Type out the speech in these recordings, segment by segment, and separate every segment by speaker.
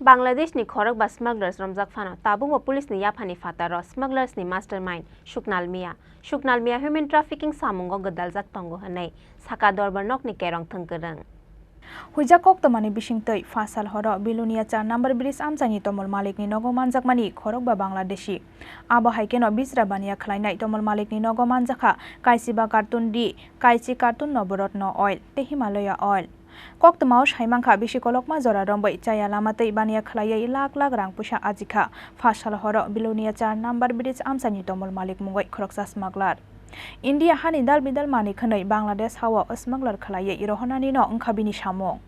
Speaker 1: Bangladeshni Khorang ba Smugglers Romjakha Phano tabung wa police ni Yaphani Phataro Smugglers ni Mastermind Shuknal Mia human trafficking samungo gedaljak tongo hanai saka dorbar nok ni kerong thengkereng
Speaker 2: Hujakok tamani bisingtei fasal horo bilunia 4 number bridge amjani tomol malik ni nogo manjakmani Khorang ba Bangladeshi abo haikeno bisra bania khlainai tomol malik ni nogo manjakha kaisiba cartoon di kaisi cartoon noborotno oil te Himalaya oil Koktamau haimangkha bisi kolokma jora rombai chaya lamatei bania khlaiai lakh rang pusa ajikha fasal horo bilunia 4 number bridge amjani tomol malik mungoi khoroksa smuggler India hani dal bidal mani khanai Bangladesh hawa smuggler khlaiai rohonani no ongkhabini samong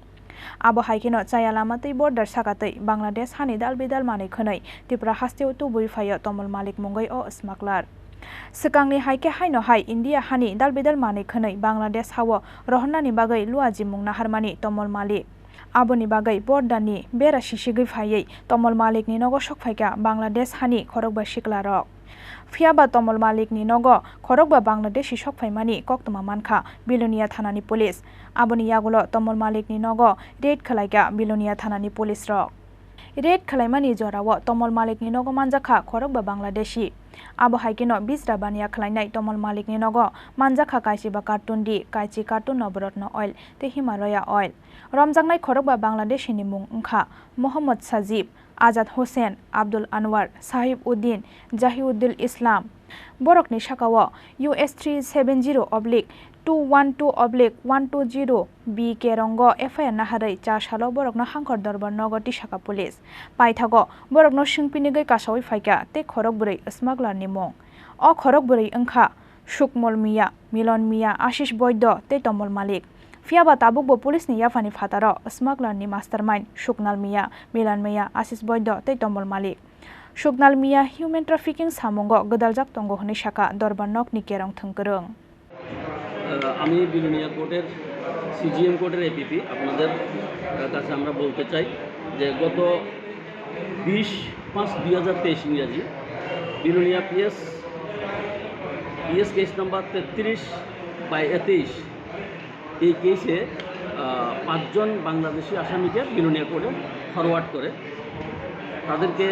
Speaker 2: abo haikeno chaya lamatei border sakatei Bangladesh hani dal bidal mani khanai Tripura hasteu tu buifayo tomol malik mungoi o smuggler Sekangni haike haino hai India hani dal bidal mani khanai Bangladesh hawa rohonani bagai luaji mungna harmani tomol malik aboni bagai bordani bera shishigui phaiei tomol malik ni nogo sokphaika Bangladesh hani Khorang ba siklarok Fiaba tomol malik ni nogo Khorang ba Bangladeshi sokphaimani koktoma mankha bilunia thanani police aboni yagulo tomol malik ni nogo raid khlaika bilunia thanani police rok raid khlaimani jorawo tomol malik ni nogo manjakha Khorang ba Bangladeshi abo haikeno bisra bania khlainai tomol malik ni nogo manjakha kaisiba cartoon di kaisi cartoon noborotno oil te Himalaya oil romjaknai Khorang ba Bangladeshi ni mung ongkha Mohammad Sajib Azad Hussein Abdul Anwar Sahib Uddin Jahiuddin Islam borokni sakawo US 370/212/120 B kerongo FIR naharai 4 salo borokno hangkor dorbar nogoti saka police paithago borokno singpinigoi kasawai phaika te Khorang burei smuggler ni mung o Khorang burei ongkha Shuknal Mia Milon Mia Ashish Boydo te tomol malik Fiaba tabukbo police ni Yaphani Phataro Smugglers ni Mastermind Shuknal Mia Milon Mia Ashish Boydo te tomol malik Shuknal Mia human trafficking samungo gedaljak tongo hni saka dorbar nok ni kerong thengkereng
Speaker 3: আমি বিলুনিয়া কোর্টের CGM কোর্টের APP আপনাদের কাছে আমরা বলতে চাই যে গত 20/5/2023 ইংরাজি বিলুনিয়া পিএস কেস নাম্বার 33/23 এই কেসে 5 জন বাংলাদেশি আসামিকে বিলুনিয়া কোর্টে ফরওয়ার্ড করে তাদেরকে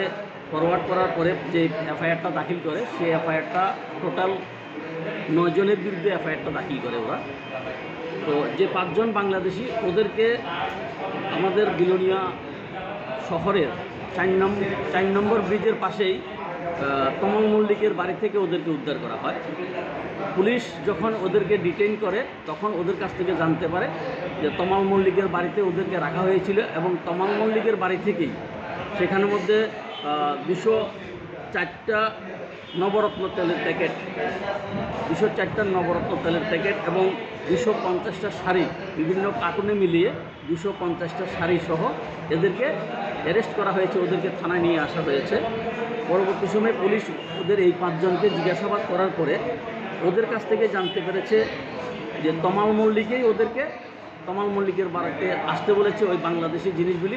Speaker 3: ফরওয়ার্ড করার পরে যে এফআইআরটা দাখিল করে সেই এফআইআরটা টোটাল 9 জনের বিরুদ্ধে এফআইআরটা দাখিল করে ওরা তো যে 5 জন বাংলাদেশি ওদেরকে আমাদের বিলোনিয়া শহরের 4 নম্বর ব্রিজের পাশেই তমল মল্লিকের বাড়ি থেকে ওদেরকে উদ্ধার করা হয় পুলিশ যখন ওদেরকে ডিটেইন করে তখন ওদের কাছ থেকে জানতে পারে যে তমাল মল্লিকের বাড়িতে ওদেরকে রাখা হয়েছিল এবং তমাল মল্লিকের বাড়ি থেকেই সেখানের মধ্যে 204টা নবরত্ন তেলের প্যাকেট 204টা নবরত্ন তেলের প্যাকেট এবং 250টা শাড়ি বিভিন্ন কার্টুনে মিলিয়ে 250টা শাড়ি সহ এদেরকে অ্যারেস্ট করা হয়েছে ওদেরকে থানায় নিয়ে আসা হয়েছে পরবর্তী সময়ে পুলিশ ওদের এই 5 জনকে জিজ্ঞাসাবাদ করার পরে ওদের কাছ থেকে জানতে পেরেছে যে তমাল মল্লিকের বাড়িতে আসতে বলেছে ওই বাংলাদেশি জিনিসগুলি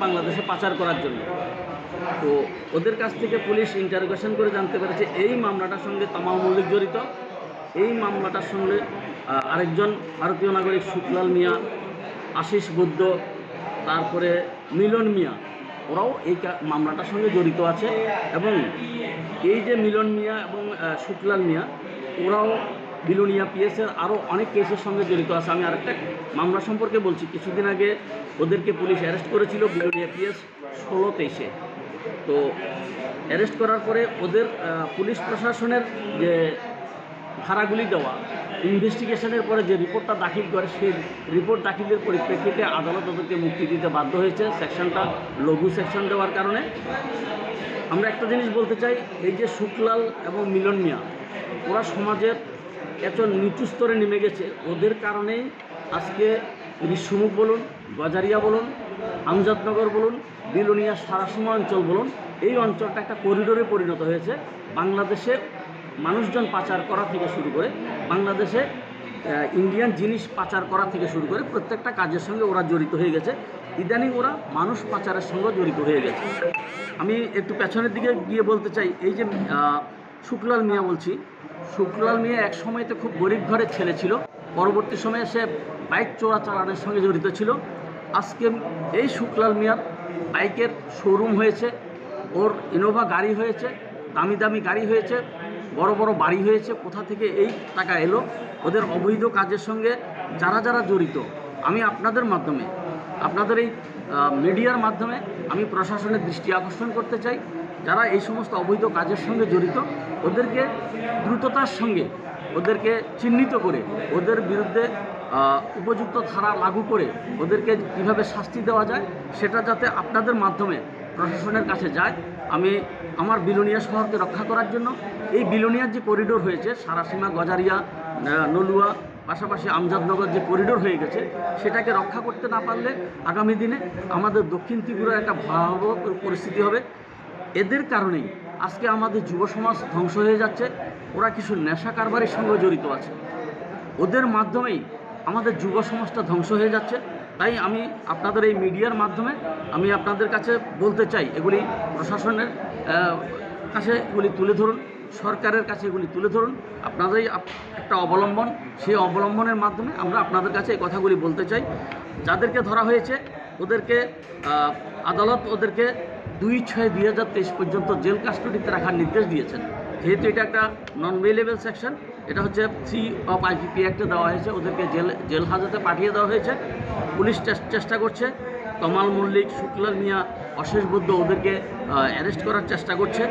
Speaker 3: বাংলাদেশে পাচার করার জন্য তো ওদের কাছ থেকে পুলিশ ইন্টারোগেশন করে জানতে পেরেছে এই মামলাটার সঙ্গে তমাল মল্লিক জড়িত এই মামলাটার সঙ্গে আরেকজন ভারতীয় নাগরিক শুকলাল মিয়া আশিস বৌদ্ধ তারপরে মিলন মিয়া ওরাও এই মামলাটার সঙ্গে জড়িত আছে এবং এই যে মিলন মিয়া এবং শুকলাল মিয়া ওরাও বিলুনিয়া পিএসের আরও অনেক কেসের সঙ্গে জড়িত আছে আমি আরেকটা মামলা সম্পর্কে বলছি কিছুদিন আগে ওদেরকে পুলিশ অ্যারেস্ট করেছিল বিলুনিয়া পিএস 16-23 তো অ্যারেস্ট করার পরে ওদের পুলিশ প্রশাসনের যে ধারাগুলি দেওয়া ইনভেস্টিগেশনের পরে যে রিপোর্টটা দাখিল করে সেই রিপোর্ট দাখিলের পরিপ্রেক্ষিতে আদালত ওদেরকে মুক্তি দিতে বাধ্য হয়েছে সেকশনটা লঘু সেকশন দেওয়ার কারণে আমরা একটা জিনিস বলতে চাই এই যে শুকলাল এবং মিলন মিয়া ওরা সমাজের এত নিচু স্তরে নেমে গেছে ওদের কারণেই আজকে রিসমুখ বলুন গজারিয়া বলুন আমজাদনগর বলুন বিলুনিয়া সারাসীমা অঞ্চল বলুন এই অঞ্চলটা একটা করিডোরে পরিণত হয়েছে বাংলাদেশে মানুষজন পাচার করা থেকে শুরু করে বাংলাদেশে ইন্ডিয়ান জিনিস পাচার করা থেকে শুরু করে প্রত্যেকটা কাজের সঙ্গে ওরা জড়িত হয়ে গেছে ইদানিং ওরা মানুষ পাচারের সঙ্গে জড়িত হয়ে গেছে আমি একটু পেছনের দিকে গিয়ে বলতে চাই এই যে শুকলাল মিয়া বলছি শুকলাল মিয়া এক সময়তে খুব গরিব ঘরের ছেলে ছিল পরবর্তী সময়ে সে বাইক চোরাচালানের সঙ্গে জড়িত ছিল আজকে এই শুকলাল মিয়ার বাইকের শোরুম হয়েছে, ওর ইনোভা গাড়ি হয়েছে, দামি দামি গাড়ি হয়েছে, বড় বড় বাড়ি হয়েছে। কোথা থেকে এই টাকা এলো? ওদের অবৈধ কাজের সঙ্গে যারা যারা জড়িত, আমি আপনাদের মাধ্যমে, আপনাদের এই মিডিয়ার মাধ্যমে আমি প্রশাসনের দৃষ্টি আকর্ষণ করতে চাই। যারা এই সমস্ত অবৈধ কাজের সঙ্গে জড়িত, ওদেরকে দ্রুততার সঙ্গে ওদেরকে চিহ্নিত করে ওদের বিরুদ্ধে উপযুক্ত ধারা লাগু করে ওদেরকে কীভাবে শাস্তি দেওয়া যায় সেটা যাতে আপনাদের মাধ্যমে প্রশাসনের কাছে যায়। আমি আমার বিলোনিয়া শহরকে রক্ষা করার জন্য এই বিলোনিয়ার যে করিডোর হয়েছে, সারাসীমা, গজারিয়া, নলুয়া, পাশাপাশি আমজাদনগর যে করিডোর হয়ে গেছে, সেটাকে রক্ষা করতে না পারলে আগামী দিনে আমাদের দক্ষিণ ত্রিপুরার একটা ভয়াবহ পরিস্থিতি হবে। এদের কারণেই আজকে আমাদের যুব সমাজ ধ্বংস হয়ে যাচ্ছে। ওরা কিছু নেশা কারবারের সঙ্গে জড়িত আছে, ওদের মাধ্যমেই আমাদের যুব সমাজটা ধ্বংস হয়ে যাচ্ছে। তাই আমি আপনাদের এই মিডিয়ার মাধ্যমে আমি আপনাদের কাছে বলতে চাই, এগুলি প্রশাসনের কাছে এগুলি তুলে ধরুন, সরকারের কাছে এগুলি তুলে ধরুন। আপনাদেরই একটা অবলম্বন, সেই অবলম্বনের মাধ্যমে আমরা আপনাদের কাছে এই কথাগুলি বলতে চাই। যাদেরকে ধরা হয়েছে ওদেরকে আদালত ওদেরকে 2/6/2023 পর্যন্ত জেল কাস্টডিতে রাখার নির্দেশ দিয়েছেন। যেহেতু এটা একটা নন বেলেবল সেকশন, এটা হচ্ছে 3 অফ IPP অ্যাক্টে দেওয়া হয়েছে, ওদেরকে জেল হাজতে পাঠিয়ে দেওয়া হয়েছে। পুলিশ চেষ্টা করছে, তমাল মল্লিক, শুক্লাল মিয়া, অশেষ বৌদ্ধ ওদেরকে অ্যারেস্ট করার চেষ্টা করছে।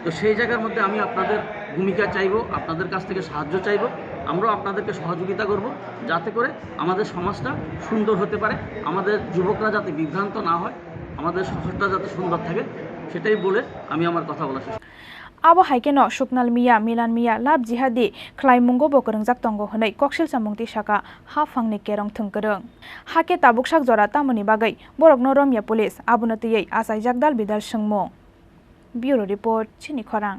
Speaker 3: তো সেই জায়গার মধ্যে আমি আপনাদের ভূমিকা চাইব, আপনাদের কাছ থেকে সাহায্য চাইব। আমরাও আপনাদেরকে সহযোগিতা করব, যাতে করে আমাদের সমাজটা সুন্দর হতে পারে, আমাদের যুবকরা যাতে বিভ্রান্ত না হয়, আমাদের শহরটা যাতে সুন্দর থাকে, সেটাই বলে আমি আমার কথা বলা শেষ।
Speaker 2: Abo haikeno Shuknal Miya Milan Miya lab jihadi khlai mungo bo kerungjak tongo honai koksil samungti saka ha phangni kerong thungkerung hake tabuk sak jora tamoni bagai borok no Romya police abunatiyei asai jakdal bidal sungmo. Bureau report Chini Khorang.